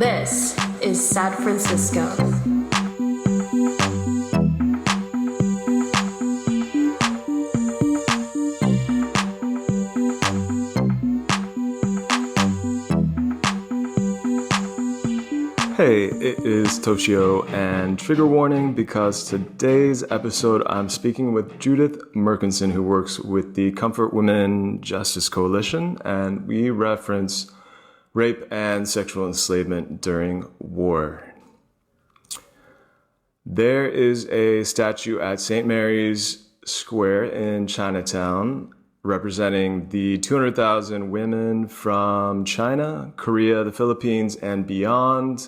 This is San Francisco. Hey, it is Toshio, and trigger warning because today's episode I'm speaking with Judith Mirkinson, who works with the Comfort Women Justice Coalition, and we reference rape and sexual enslavement during war. There is a statue at St. Mary's Square in Chinatown representing the 200,000 women from China, Korea, the Philippines, and beyond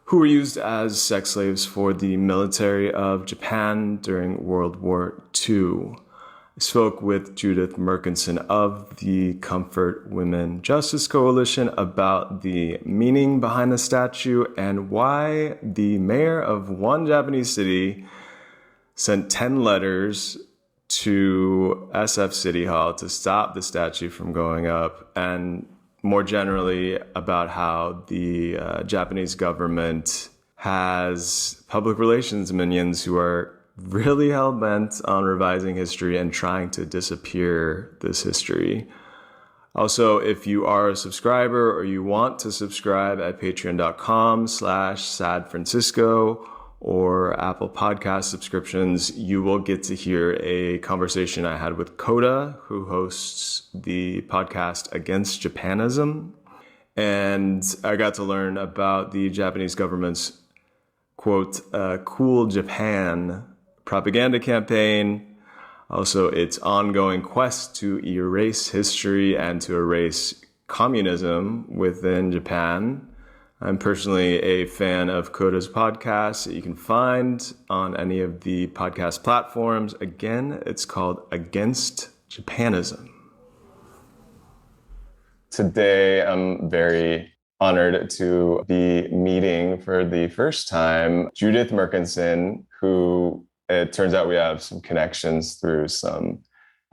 who were used as sex slaves for the military of Japan during World War II. I spoke with Judith Mirkinson of the Comfort Women Justice Coalition about the meaning behind the statue and why the mayor of one Japanese city sent 10 letters to SF City Hall to stop the statue from going up, and more generally about how the Japanese government has public relations minions who are really hell-bent on revising history and trying to disappear this history. Also, if you are a subscriber or you want to subscribe at patreon.com/sadfrancisco or Apple Podcast subscriptions, you will get to hear a conversation I had with Kota, who hosts the podcast Against Japanism. And I got to learn about the Japanese government's, quote, cool Japan propaganda campaign, also its ongoing quest to erase history and to erase communism within Japan. I'm personally a fan of Kota's podcast that you can find on any of the podcast platforms. Again, it's called Against Japanism. Today, I'm very honored to be meeting for the first time Judith Mirkinson, who it turns out we have some connections through some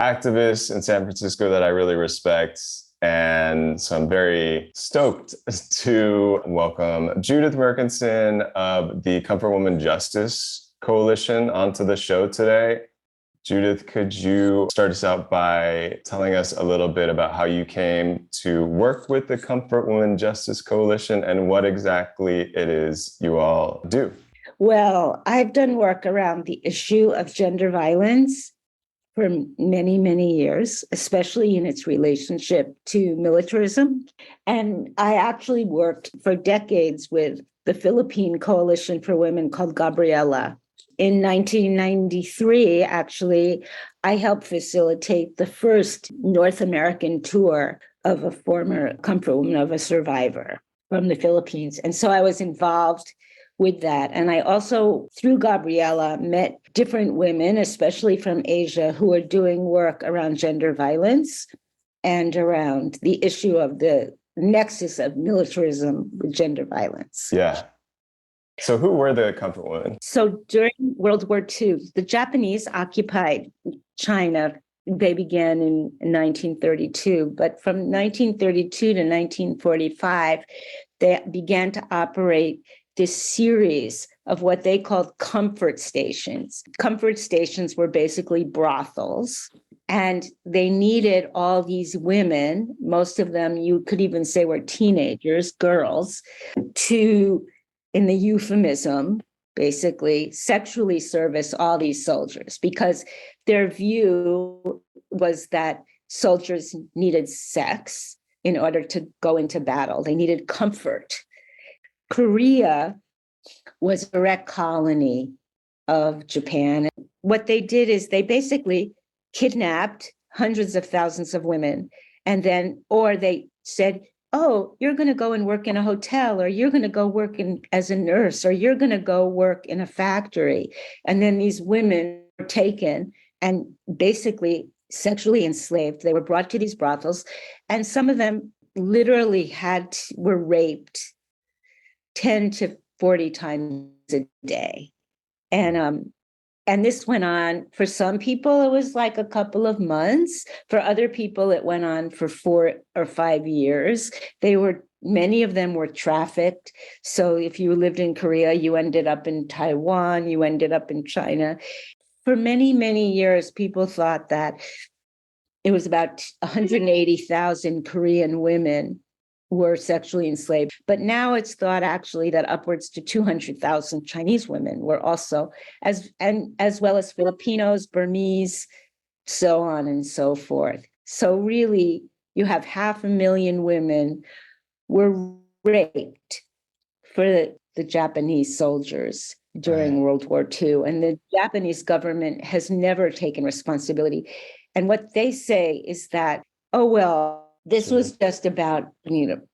activists in San Francisco that I really respect. And so I'm very stoked to welcome Judith Mirkinson of the Comfort Women Justice Coalition onto the show today. Judith, could you start us out by telling us a little bit about how you came to work with the Comfort Women Justice Coalition and what exactly it is you all do? Well, I've done work around the issue of gender violence for many, many years, especially in its relationship to militarism. And I actually worked for decades with the Philippine Coalition for Women called Gabriela. In 1993, actually, I helped facilitate the first North American tour of a former comfort woman, of a survivor from the Philippines. And so I was involved with that. And I also, through Gabriela, met different women, especially from Asia, who are doing work around gender violence and around the issue of the nexus of militarism with gender violence. Yeah. So who were the Comfort Women? So during World War II, the Japanese occupied China. They began in 1932, but from 1932 to 1945, they began to operate this series of what they called comfort stations. Comfort stations were basically brothels, and they needed all these women, most of them you could even say were teenagers, girls, to, in the euphemism, basically sexually service all these soldiers, because their view was that soldiers needed sex in order to go into battle. They needed comfort. Korea was a direct colony of Japan. What they did is they basically kidnapped hundreds of thousands of women, and then, or they said, oh, you're going to go and work in a hotel, or you're going to go work as a nurse, or you're going to go work in a factory. And then these women were taken and basically sexually enslaved. They were brought to these brothels, and some of them literally were raped 10 to 40 times a day. And And this went on for some people, it was like a couple of months. For other people, it went on for 4 or 5 years. Many of them were trafficked. So if you lived in Korea, you ended up in Taiwan, you ended up in China. For many, many years, people thought that it was about 180,000 Korean women were sexually enslaved. But now it's thought actually that upwards to 200,000 Chinese women were also, as well as Filipinos, Burmese, so on and so forth. So really, you have 500,000 women were raped for the Japanese soldiers during World War II. And the Japanese government has never taken responsibility. And what they say is that, oh, well, this was just about,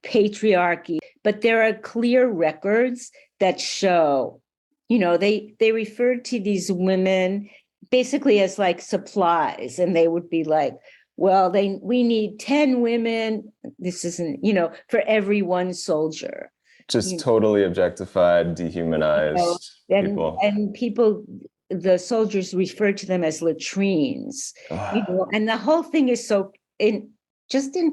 patriarchy. But there are clear records that show, they referred to these women basically as like supplies. And they would be like, well, we need 10 women. This isn't, for every one soldier. Just totally objectified, dehumanized people. And people, the soldiers referred to them as latrines, and the whole thing is so, in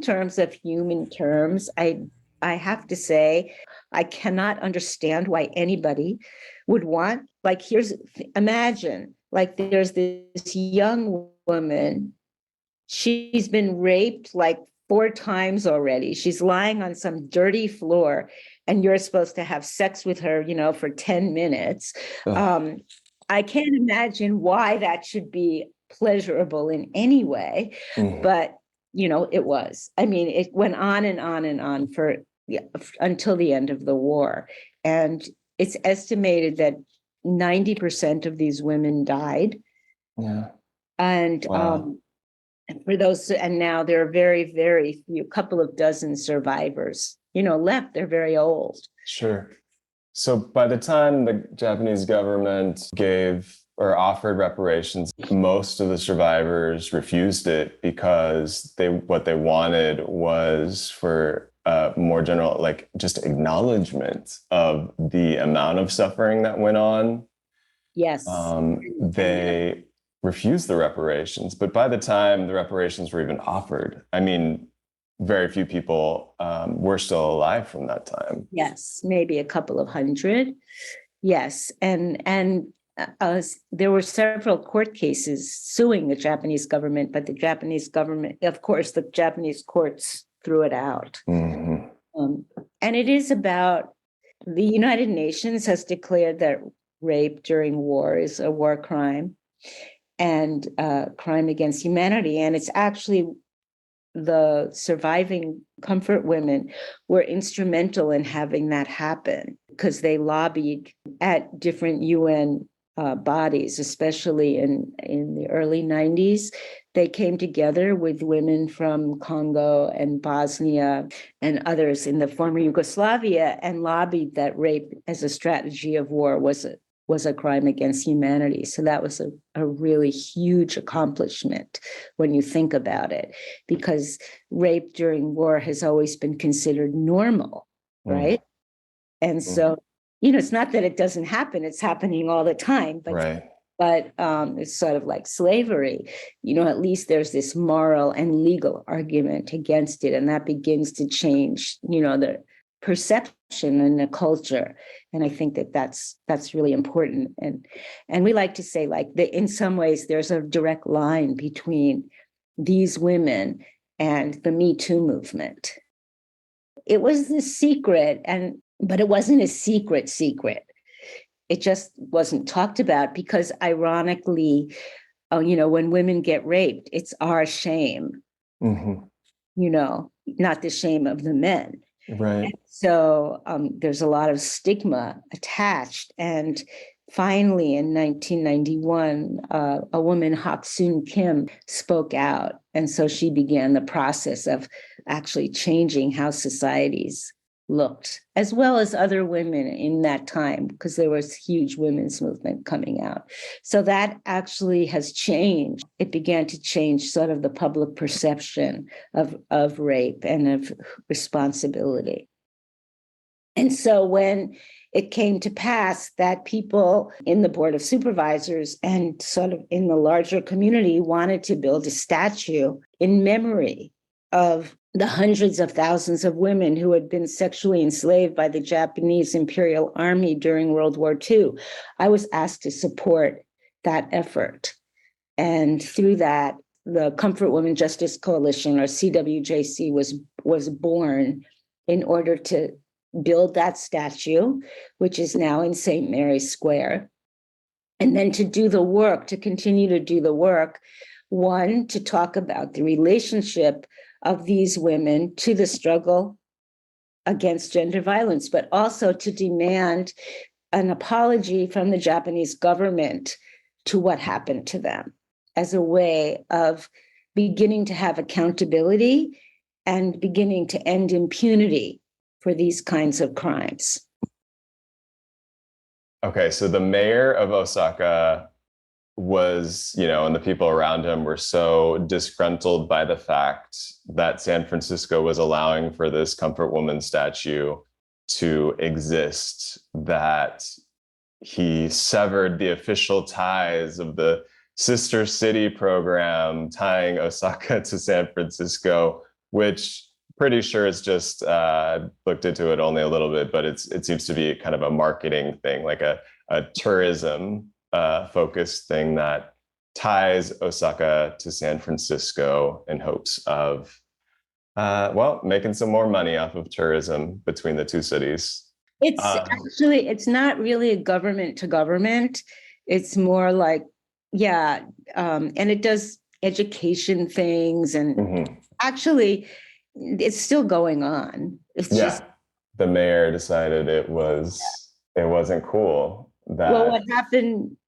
terms of human terms, I have to say, I cannot understand why anybody would want, imagine, there's this young woman, she's been raped 4 times already. She's lying on some dirty floor, and you're supposed to have sex with her, for 10 minutes. I can't imagine why that should be pleasurable in any way, but it was. I mean, it went on and on and on until the end of the war. And it's estimated that 90% of these women died. Yeah. And wow. For those, and now there are very, very few, couple of dozen survivors, left. They're very old. Sure. So by the time the Japanese government gave or offered reparations, most of the survivors refused it because what they wanted was for more general, just acknowledgement of the amount of suffering that went on. Yes. They refused the reparations, but by the time the reparations were even offered, I mean, very few people were still alive from that time. Yes, maybe a couple of hundred. Yes, and there were several court cases suing the Japanese government, but the Japanese government, of course, the Japanese courts threw it out. And it is about, the United Nations has declared that rape during war is a war crime and crime against humanity. And it's actually the surviving comfort women were instrumental in having that happen because they lobbied at different UN bodies, especially in the early 90s. They came together with women from Congo and Bosnia and others in the former Yugoslavia and lobbied that rape as a strategy of war was a crime against humanity. So that was a really huge accomplishment when you think about it, because rape during war has always been considered normal, right? And so, it's not that it doesn't happen, it's happening all the time, but it's sort of like slavery. At least there's this moral and legal argument against it, and that begins to change, the perception and the culture. And I think that's really important. And we like to say, in some ways, there's a direct line between these women and the Me Too movement. It was the secret, but it wasn't a secret. It just wasn't talked about because, ironically, when women get raped, it's our shame, not the shame of the men. Right. And so there's a lot of stigma attached. And finally, in 1991, a woman, Hak-soon Kim, spoke out. And so she began the process of actually changing how societies looked, as well as other women in that time, because there was huge women's movement coming out. So that actually has changed. It began to change sort of the public perception of rape and of responsibility. And so when it came to pass that people in the Board of Supervisors and sort of in the larger community wanted to build a statue in memory of the hundreds of thousands of women who had been sexually enslaved by the Japanese Imperial Army during World War II, I was asked to support that effort. And through that, the Comfort Women Justice Coalition, or CWJC, was born in order to build that statue, which is now in St. Mary's Square. And then to do the work, to continue to do the work, one, to talk about the relationship of these women to the struggle against gender violence, but also to demand an apology from the Japanese government to what happened to them as a way of beginning to have accountability and beginning to end impunity for these kinds of crimes. Okay, so the mayor of Osaka was, and the people around him were so disgruntled by the fact that San Francisco was allowing for this Comfort Woman statue to exist that he severed the official ties of the Sister City program tying Osaka to San Francisco, which pretty sure it's just looked into it only a little bit, but it seems to be kind of a marketing thing, like a tourism focused thing that ties Osaka to San Francisco in hopes of, making some more money off of tourism between the two cities. It's actually, it's not really a government to government. It's more like, and it does education things, and actually, it's still going on. It's just the mayor decided it wasn't cool. Well,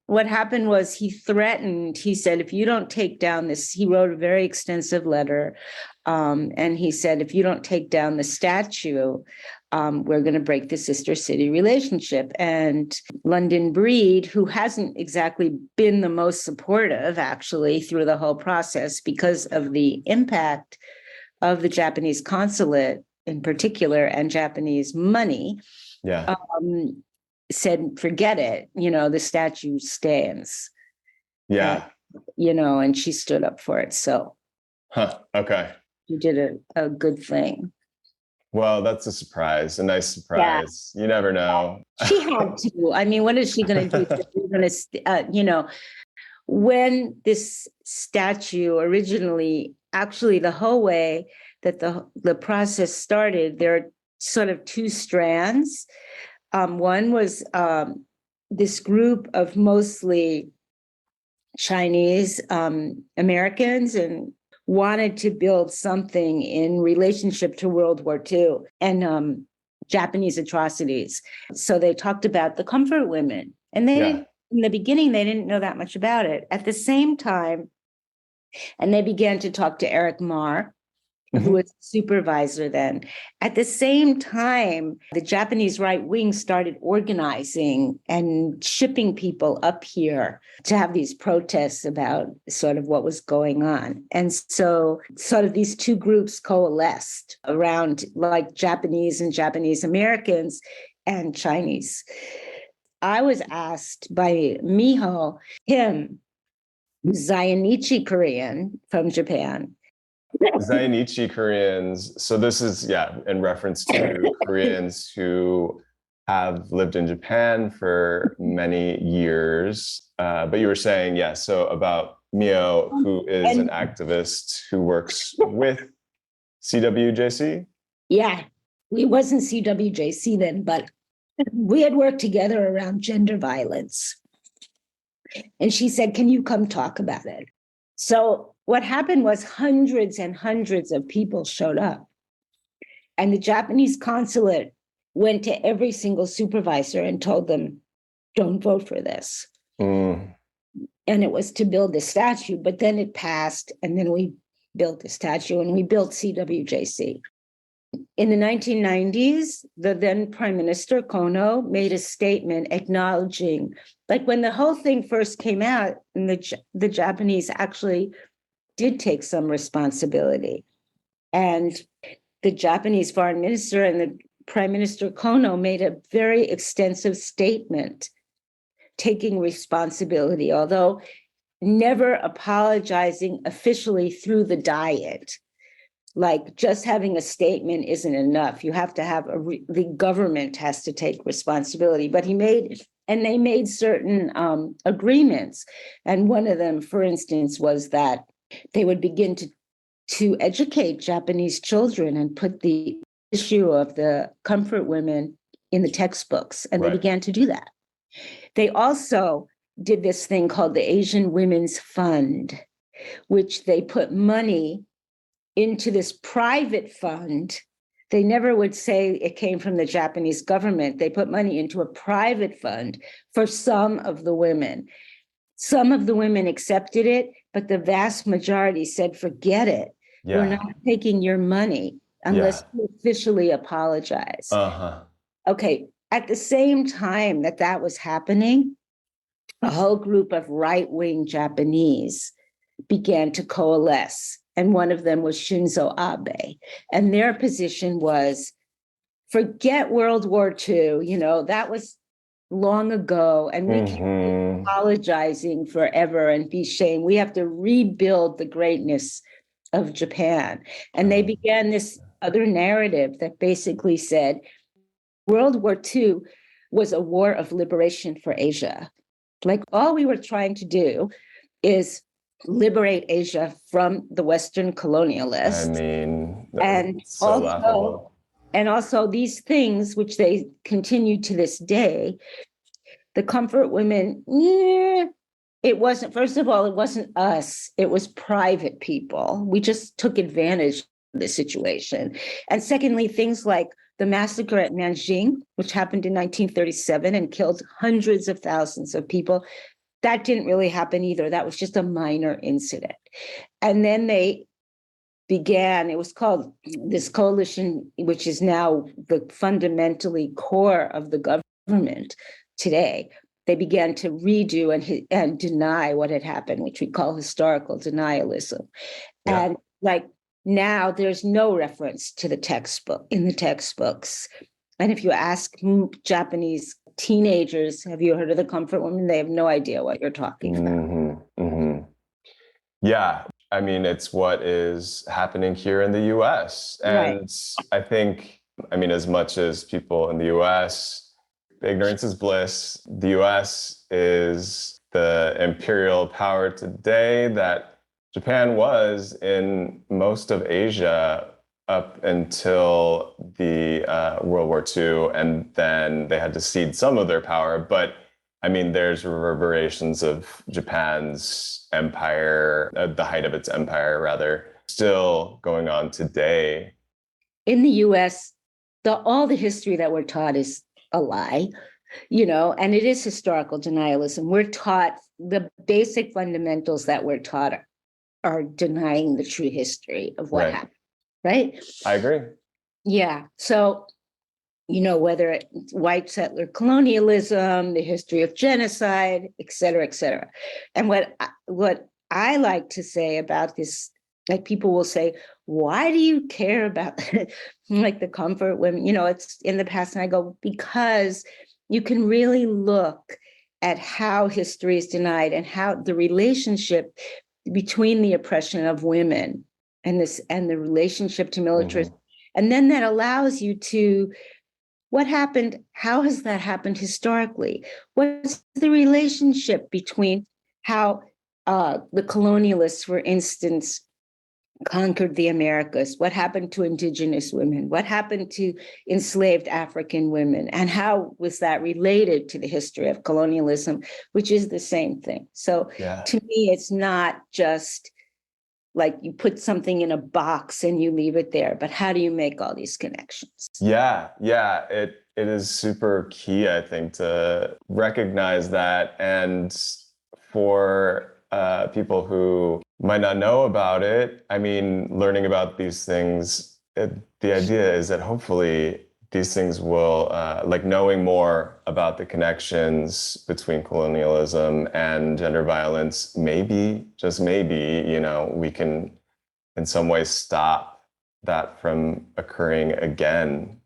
what happened was he threatened. He said, if you don't take down this, he wrote a very extensive letter, and he said, if you don't take down the statue, we're going to break the sister city relationship. And London Breed, who hasn't exactly been the most supportive, actually, through the whole process because of the impact of the Japanese consulate in particular and Japanese money, said, forget it, the statue stands. And she stood up for it. So okay. You did a good thing. Well, that's a surprise, a nice surprise. You never know. She had to. I mean, what is she going to do? She's going to, when this statue originally, actually the whole way that the process started, there are sort of two strands. One was this group of mostly Chinese Americans and wanted to build something in relationship to World War II and Japanese atrocities. So they talked about the Comfort Women. And in the beginning, they didn't know that much about it. At the same time, and they began to talk to Eric Marr, who was supervisor then. At the same time, the Japanese right wing started organizing and shipping people up here to have these protests about sort of what was going on. And so sort of these two groups coalesced around like Japanese and Japanese Americans and Chinese. I was asked by Miho, Zainichi Korean from Japan. Zainichi Koreans. So this is, in reference to Koreans who have lived in Japan for many years. But you were saying, so about Miya, who is an activist who works with CWJC? Yeah, it wasn't CWJC then, but we had worked together around gender violence. And she said, can you come talk about it? So what happened was hundreds and hundreds of people showed up. And the Japanese consulate went to every single supervisor and told them, don't vote for this. And it was to build the statue, but then it passed, and then we built the statue, and we built CWJC. In the 1990s, the then Prime Minister Kono made a statement acknowledging, like when the whole thing first came out, and the Japanese actually did take some responsibility. And the Japanese foreign minister and the Prime Minister Kono made a very extensive statement taking responsibility, although never apologizing officially through the Diet. Like just having a statement isn't enough. You have to have the government has to take responsibility. But they made certain agreements. And one of them, for instance, was that they would begin to educate Japanese children and put the issue of the comfort women in the textbooks. And they began to do that. They also did this thing called the Asian Women's Fund, which they put money into this private fund. They never would say it came from the Japanese government. They put money into a private fund for some of the women. Some of the women accepted it, but the vast majority said, forget it. Yeah. We're not taking your money unless you officially apologize. Okay, at the same time that was happening, a whole group of right-wing Japanese began to coalesce. And one of them was Shinzo Abe. And their position was, forget World War II, that was long ago. And we can't be apologizing forever and be shamed. We have to rebuild the greatness of Japan. And they began this other narrative that basically said, World War II was a war of liberation for Asia. Like all we were trying to do is liberate Asia from the Western colonialists. I mean, and so laughable. And also these things, which they continue to this day, the comfort women, it wasn't, first of all, it wasn't us, it was private people. We just took advantage of the situation. And secondly, things like the massacre at Nanjing, which happened in 1937 and killed hundreds of thousands of people, that didn't really happen either. That was just a minor incident. And then they began, it was called this coalition, which is now the fundamentally core of the government today. They began to redo and deny what had happened, which we call historical denialism. Yeah. And like now there's no reference to the textbook in the textbooks. And if you ask Japanese teenagers, have you heard of the comfort woman? They have no idea what you're talking about. Yeah, I mean, it's what is happening here in the US. And I think, as much as people in the US, ignorance is bliss, the US is the imperial power today that Japan was in most of Asia up until the World War II, and then they had to cede some of their power. But there's reverberations of Japan's empire, the height of its empire, rather, still going on today. In the US, all the history that we're taught is a lie, and it is historical denialism. We're taught the basic fundamentals that we're taught are denying the true history of what happened. Right? I agree. Yeah. So, whether it's white settler colonialism, the history of genocide, et cetera, et cetera. And what I like to say about this, like people will say, why do you care about like the comfort women? It's in the past. And I go, because you can really look at how history is denied and how the relationship between the oppression of women and the relationship to militarism. And then that allows you to, what happened? How has that happened historically? What's the relationship between how the colonialists, for instance, conquered the Americas? What happened to indigenous women? What happened to enslaved African women? And how was that related to the history of colonialism, which is the same thing? So to me, it's not just like you put something in a box and you leave it there, but how do you make all these connections? Yeah, it is super key, I think, to recognize that. And for people who might not know about it, learning about these things, the idea is that hopefully these things will, knowing more about the connections between colonialism and gender violence, maybe, just maybe, we can in some way stop that from occurring again.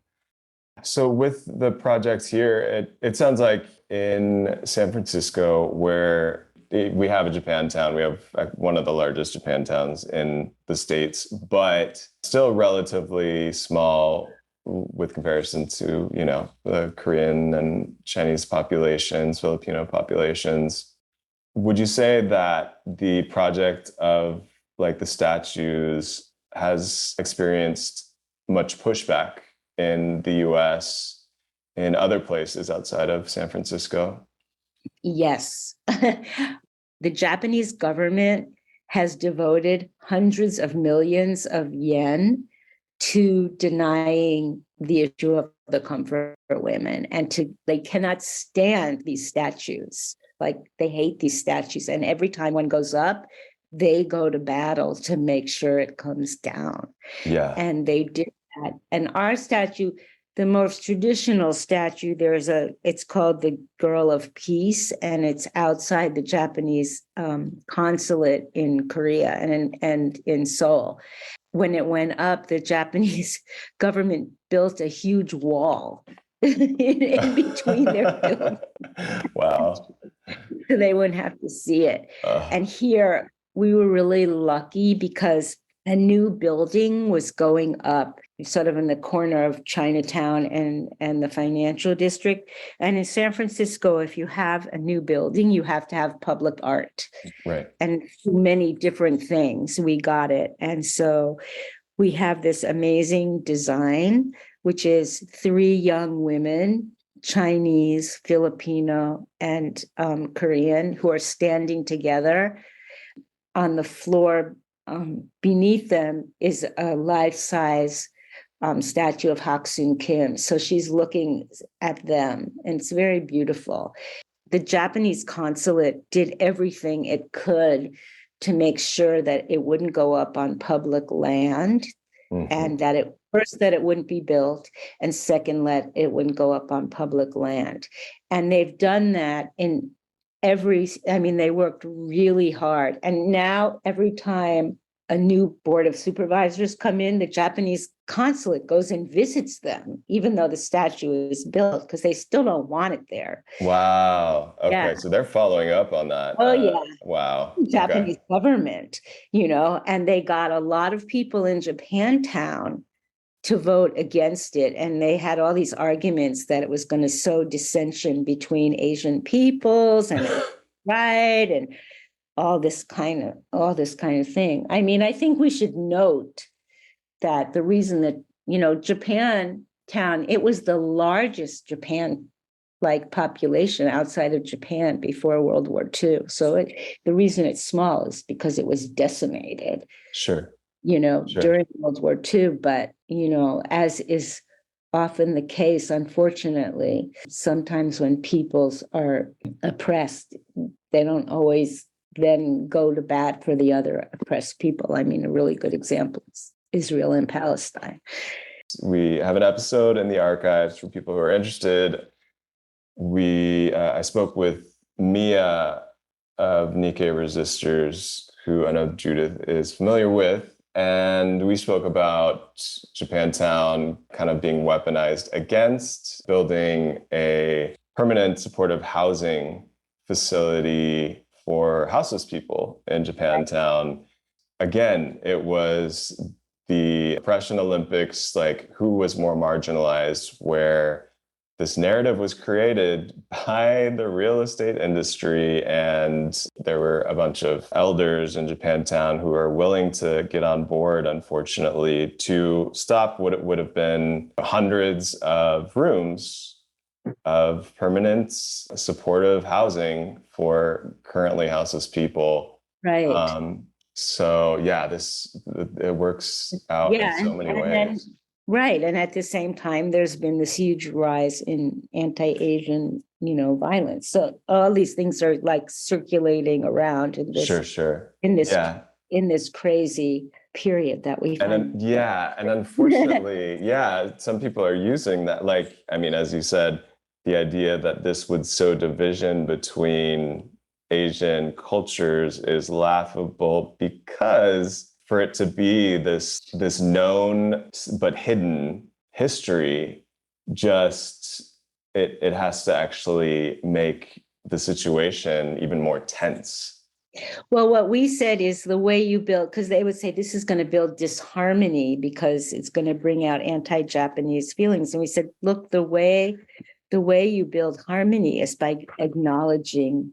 So with the project here, it sounds like in San Francisco, where we have a Japantown, we have one of the largest Japantowns in the States, but still relatively small with comparison to, the Korean and Chinese populations, Filipino populations. Would you say that the project of like the statues has experienced much pushback in the US, in other places outside of San Francisco? Yes. The Japanese government has devoted hundreds of millions of yen to denying the issue of the comfort for women, and they cannot stand these statues. Like, they hate these statues, and every time one goes up, they go to battle to make sure it comes down. Yeah. And they did that. And our statue, the most traditional statue, it's called the Girl of Peace, and it's outside the Japanese consulate in Korea and in Seoul. When it went up, the Japanese government built a huge wall in between their buildings. Wow. So they wouldn't have to see it. And here we were really lucky because a new building was going up sort of in the corner of Chinatown and the financial district. And in San Francisco, if you have a new building, you have to have public art. Right. And many different things. We got it. And so we have this amazing design, which is 3 young women, Chinese, Filipino, and Korean, who are standing together on the floor. Beneath them is a life-size statue of Haksun Kim. So she's looking at them, and it's very beautiful. The Japanese consulate did everything it could to make sure that it wouldn't go up on public land, and that it wouldn't be built, and second, it wouldn't go up on public land. And they've done that in they worked really hard. And now every time a new board of supervisors come in, the Japanese consulate goes and visits them, even though the statue is built, because they still don't want it there. Wow. Okay. Yeah. So they're following up on that. Oh, yeah. Wow. Japanese government, and they got a lot of people in Japantown to vote against it. And they had all these arguments that it was going to sow dissension between Asian peoples and right, and all this kind of thing. I mean, I think we should note that the reason that, Japantown, it was the largest Japan population outside of Japan before World War II. So the reason it's small is because it was decimated. Sure. During World War II. But, as is often the case, unfortunately, sometimes when peoples are oppressed, they don't always then go to bat for the other oppressed people. I mean, a really good example is Israel and Palestine. We have an episode in the archives for people who are interested. I spoke with Miya of Nikkei Resistors, who I know Judith is familiar with. And we spoke about Japantown kind of being weaponized against building a permanent supportive housing facility for houseless people in Japantown. Again, it was the oppression Olympics, who was more marginalized, where this narrative was created by the real estate industry, and there were a bunch of elders in Japantown who are willing to get on board, unfortunately, to stop what it would have been hundreds of rooms of permanent supportive housing for currently houseless people. Right. So yeah, it works out in so many ways. Right. And at the same time, there's been this huge rise in anti-Asian, violence. So all these things are circulating around in this, Sure. in this crazy period that we find. And unfortunately, some people are using that. As you said, the idea that this would sow division between Asian cultures is laughable, because for it to be this known but hidden history just it has to actually make the situation even more tense. Well, what we said is the way you build, because they would say this is going to build disharmony because it's going to bring out anti-Japanese feelings. And we said, look, the way you build harmony is by acknowledging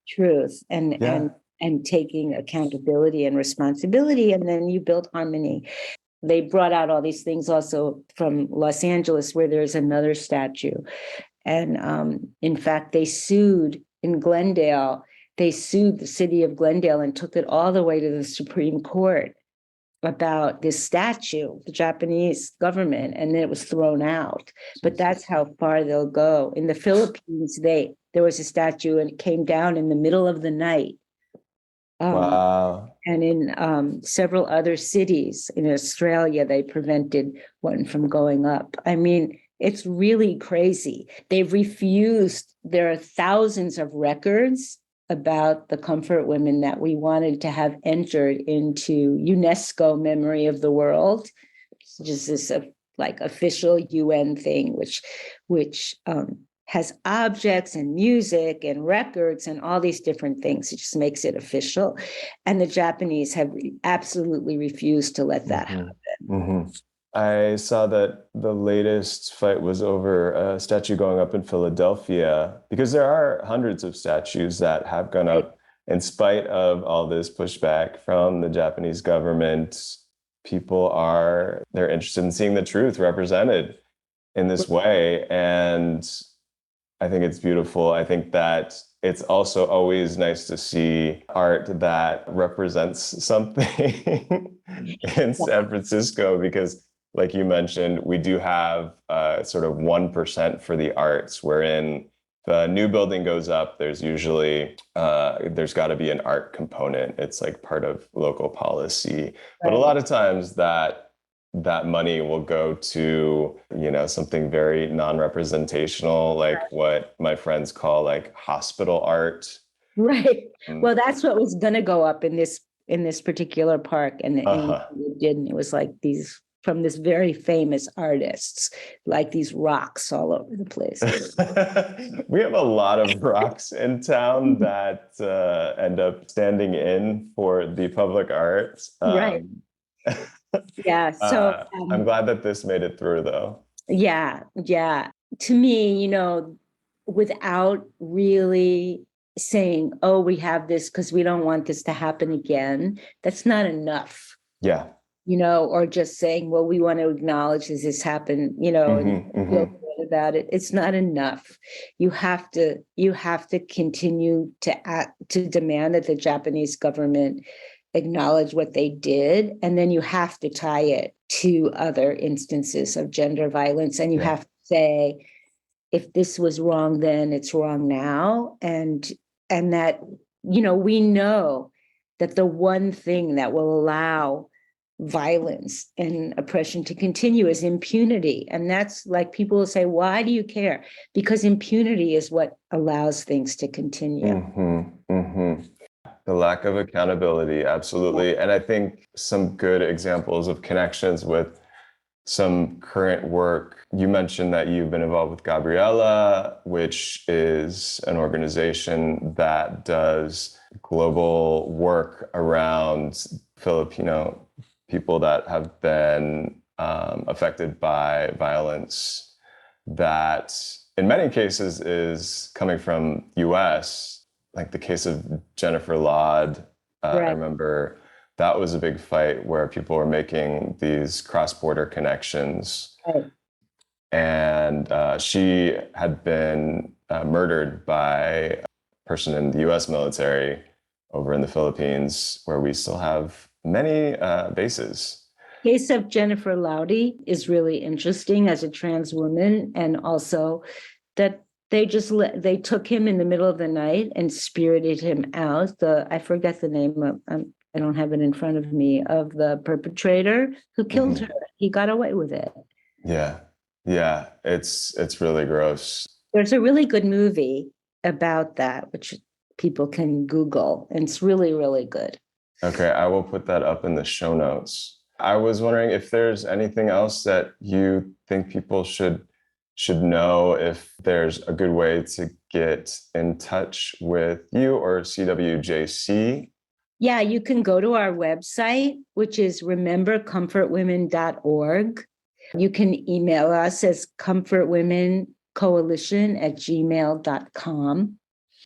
truth and taking accountability and responsibility, and then you build harmony. They brought out all these things also from Los Angeles, where there's another statue. And in fact, they sued in Glendale. They sued the city of Glendale and took it all the way to the Supreme Court about this statue, the Japanese government, and then it was thrown out. But that's how far they'll go. In the Philippines, there was a statue and it came down in the middle of the night. Wow. And in several other cities in Australia, they prevented one from going up. I mean, it's really crazy. They've refused. There are thousands of records about the comfort women that we wanted to have entered into UNESCO Memory of the World, which is this like official UN thing, which has objects and music and records and all these different things. It just makes it official. And the Japanese have absolutely refused to let that happen. Mm-hmm. I saw that the latest fight was over a statue going up in Philadelphia, because there are hundreds of statues that have gone up in spite of all this pushback from the Japanese government. They're interested in seeing the truth represented in this way. And I think it's beautiful. I think that it's also always nice to see art that represents something in San Francisco, because like you mentioned, we do have sort of 1% for the arts, wherein the new building goes up, there's usually, there's got to be an art component. It's like part of local policy. Right. But a lot of times that money will go to, something very non-representational, like what my friends call like hospital art. Right. Well, that's what was going to go up in this particular park. And it didn't. It was like these from this very famous artists, like these rocks all over the place. We have a lot of rocks in town that end up standing in for the public arts. Right. Yeah. So I'm glad that this made it through, though. Yeah. Yeah. To me, without really saying, oh, we have this because we don't want this to happen again, that's not enough. Yeah. Or just saying, well, we want to acknowledge this happened, and feel good about it. It's not enough. You have to continue to demand that the Japanese government acknowledge what they did. And then you have to tie it to other instances of gender violence. And you have to say, if this was wrong then, it's wrong now. And that, we know that the one thing that will allow violence and oppression to continue is impunity. And that's like, people will say, why do you care? Because impunity is what allows things to continue. The lack of accountability, absolutely. And I think some good examples of connections with some current work. You mentioned that you've been involved with Gabriela, which is an organization that does global work around Filipino people that have been affected by violence that in many cases is coming from US, like the case of Jennifer Laude. I remember that was a big fight where people were making these cross-border connections. Right. And she had been murdered by a person in the US military over in the Philippines, where we still have many bases. The case of Jennifer Laude is really interesting as a trans woman, and also that they took him in the middle of the night and spirited him out. I forget the name of, I don't have it in front of me, of the perpetrator who killed her. He got away with it. Yeah. It's really gross. There's a really good movie about that, which people can Google, and it's really, really good. Okay, I will put that up in the show notes. I was wondering if there's anything else that you think people should should know if there's a good way to get in touch with you or CWJC? Yeah, you can go to our website, which is remembercomfortwomen.org. You can email us as comfortwomencoalition@gmail.com.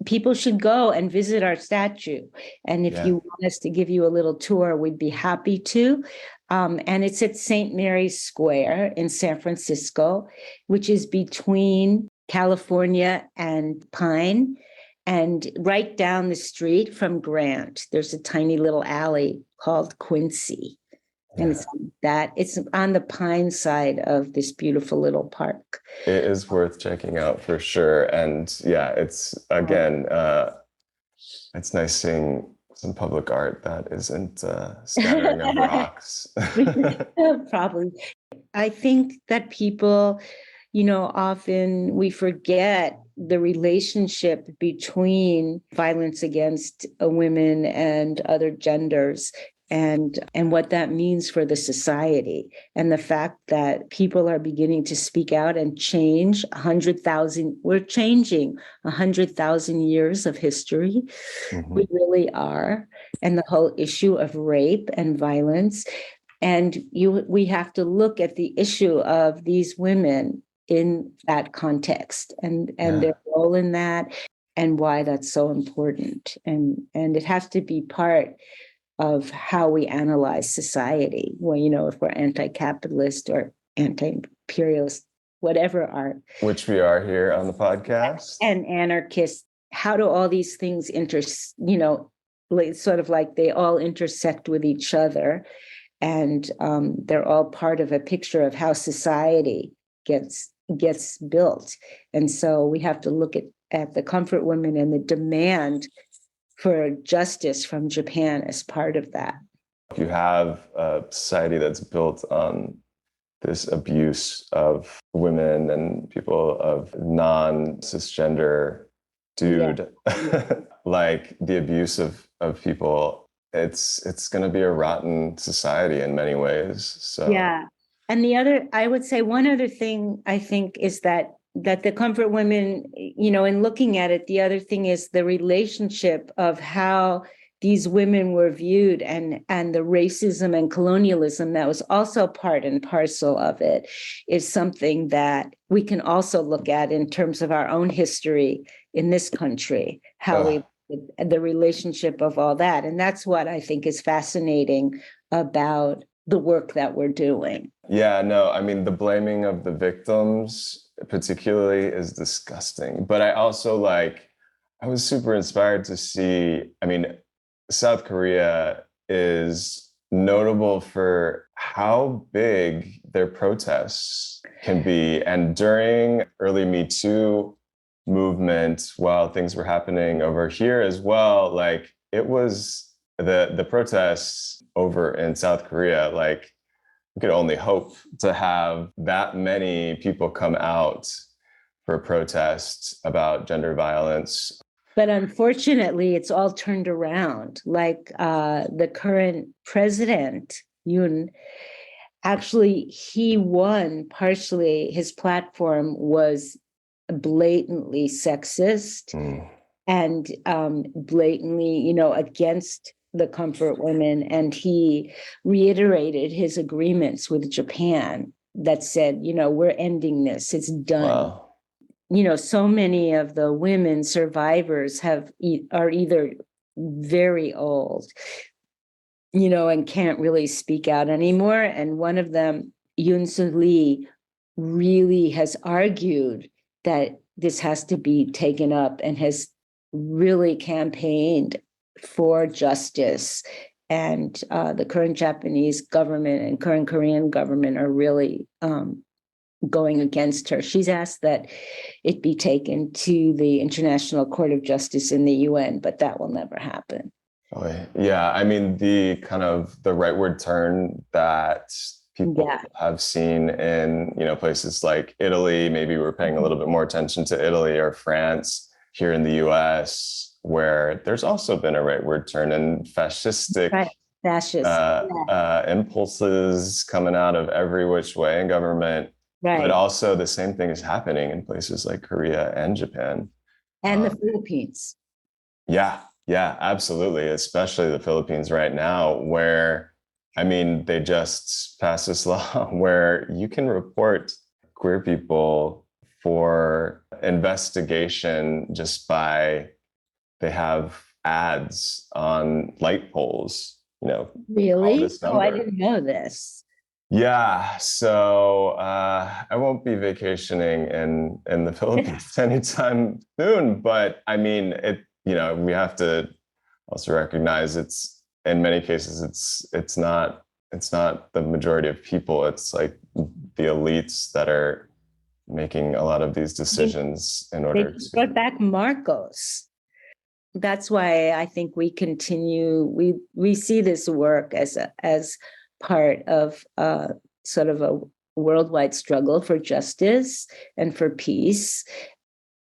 People should go and visit our statue. And if you want us to give you a little tour, we'd be happy to. And it's at St. Mary's Square in San Francisco, which is between California and Pine. And right down the street from Grant, there's a tiny little alley called Quincy. And it's on the Pine side of this beautiful little park. It is worth checking out for sure. And it's again, it's nice seeing some public art that isn't scattering of rocks. Probably. I think that people, often we forget the relationship between violence against women and other genders and what that means for the society. And the fact that people are beginning to speak out and change 100,000, we're changing 100,000 years of history. Mm-hmm. We really are. And the whole issue of rape and violence. And we have to look at the issue of these women in that context and their role in that and why that's so important. And it has to be part of how we analyze society. Well, if we're anti-capitalist or anti-imperialist, whatever art. Which we are here on the podcast. And anarchist, how do all these things sort of like they all intersect with each other. And they're all part of a picture of how society gets built. And so we have to look at the comfort women and the demand for justice from Japan as part of that. You have a society that's built on this abuse of women and people of non-cisgender dude, like the abuse of people. It's going to be a rotten society in many ways. So and I would say one other thing I think is that the comfort women, in looking at it, the other thing is the relationship of how these women were viewed and the racism and colonialism that was also part and parcel of it is something that we can also look at in terms of our own history in this country, how the relationship of all that. And that's what I think is fascinating about the work that we're doing. Yeah, no, I mean, the blaming of the victims particularly is disgusting. But I also I was super inspired to see, South Korea is notable for how big their protests can be. And during early Me Too movement, while things were happening over here as well, it was the protests over in South Korea, we could only hope to have that many people come out for protests about gender violence. But unfortunately, it's all turned around. The current president, Yoon, actually, he won partially. His platform was blatantly sexist and blatantly, against the comfort women. And he reiterated his agreements with Japan that said, we're ending this. It's done. Wow. So many of the women survivors are either very old, and can't really speak out anymore. And one of them, Yoon Soo Lee, really has argued that this has to be taken up and has really campaigned for justice. And the current Japanese government and current Korean government are really going against her. She's asked that it be taken to the International Court of Justice in the UN, but that will never happen. Oh, yeah, the kind of the rightward turn that people have seen in places like Italy. Maybe we're paying a little bit more attention to Italy or France here in the US, where there's also been a rightward turn and fascistic impulses coming out of every which way in government. But Right. also the same thing is happening in places like Korea and Japan. And the Philippines. Yeah, yeah, absolutely. Especially the Philippines right now, where, I mean, they just passed this law where you can report queer people for investigation just by, they have ads on light poles, call Really? this Oh, I number. didn't know this. Yeah, so I won't be vacationing in the Philippines anytime soon, but I mean, we have to also recognize it's in many cases it's not the majority of people. It's like the elites that are making a lot of these decisions in They order to. brought back Marcos. That's why I think we continue. We see this work as part of sort of a worldwide struggle for justice and for peace,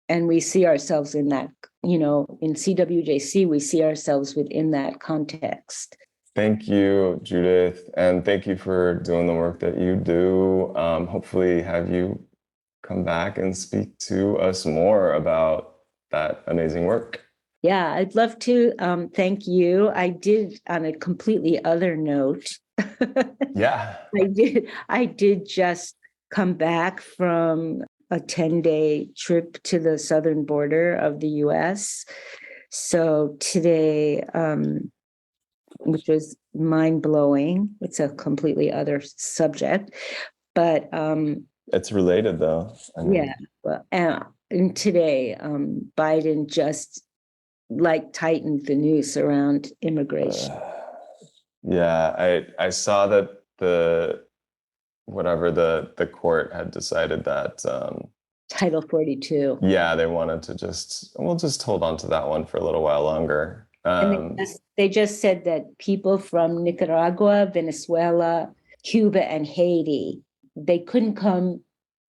and we see ourselves in that. In CWJC, we see ourselves within that context. Thank you, Judith, and thank you for doing the work that you do. Hopefully, have you come back and speak to us more about that amazing work. Yeah, I'd love to. Thank you. I did, on a completely other note. Yeah. I did just come back from a 10-day trip to the southern border of the US. So today, which was mind-blowing. It's a completely other subject, but it's related though. Yeah. Well, and today, Biden just tightened the noose around immigration. Yeah, I saw that the court had decided that Title 42. Yeah, they wanted to we'll just hold on to that one for a little while longer. And they just said that people from Nicaragua, Venezuela, Cuba, and Haiti, they couldn't come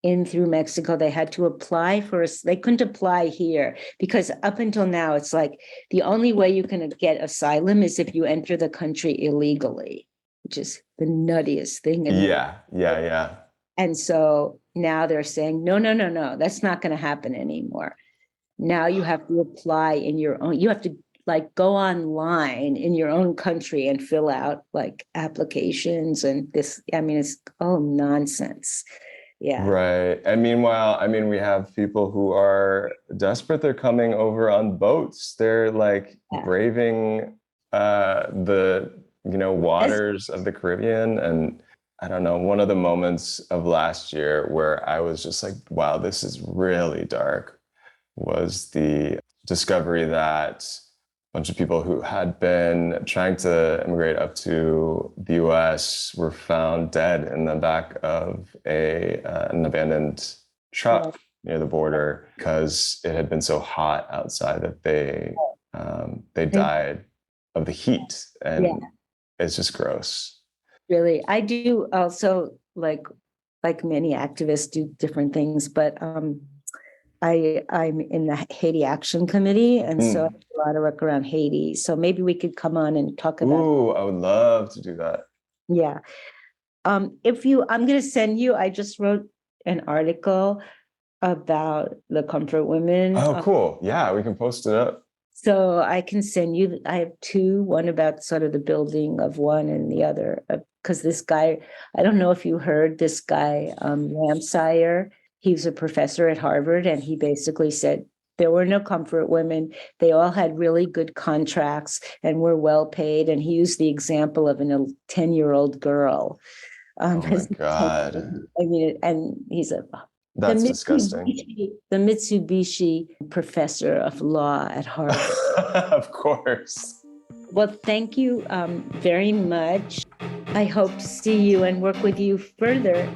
in through Mexico. They had to apply they couldn't apply here because up until now, it's like the only way you can get asylum is if you enter the country illegally, which is the nuttiest thing. Yeah. And so now they're saying, no, that's not going to happen anymore. Now you have to apply you have to go online in your own country and fill out applications and this, it's nonsense. Yeah. Right. And meanwhile, we have people who are desperate. They're coming over on boats. They're braving the waters of the Caribbean. And I don't know, one of the moments of last year where I was just like, wow, this is really dark, was the discovery that a bunch of people who had been trying to immigrate up to the US were found dead in the back of an abandoned truck near the border because it had been so hot outside that they died of the heat. And it's just gross. Really, I do also like many activists do different things, but I'm in the Haiti Action Committee, and so I do a lot of work around Haiti. So maybe we could come on and talk about. Ooh, I would love to do that. Yeah. I'm going to send you. I just wrote an article about the comfort women. Oh, cool. Yeah, we can post it up. So I can send you. I have two. One about sort of the building of one, and the other because this guy. I don't know if you heard this guy, Ramsire. He was a professor at Harvard, and he basically said there were no comfort women. They all had really good contracts and were well paid. And he used the example of a 10-year-old girl. Oh my God. And he's that's disgusting. The Mitsubishi professor of law at Harvard. Of course. Well, thank you very much. I hope to see you and work with you further.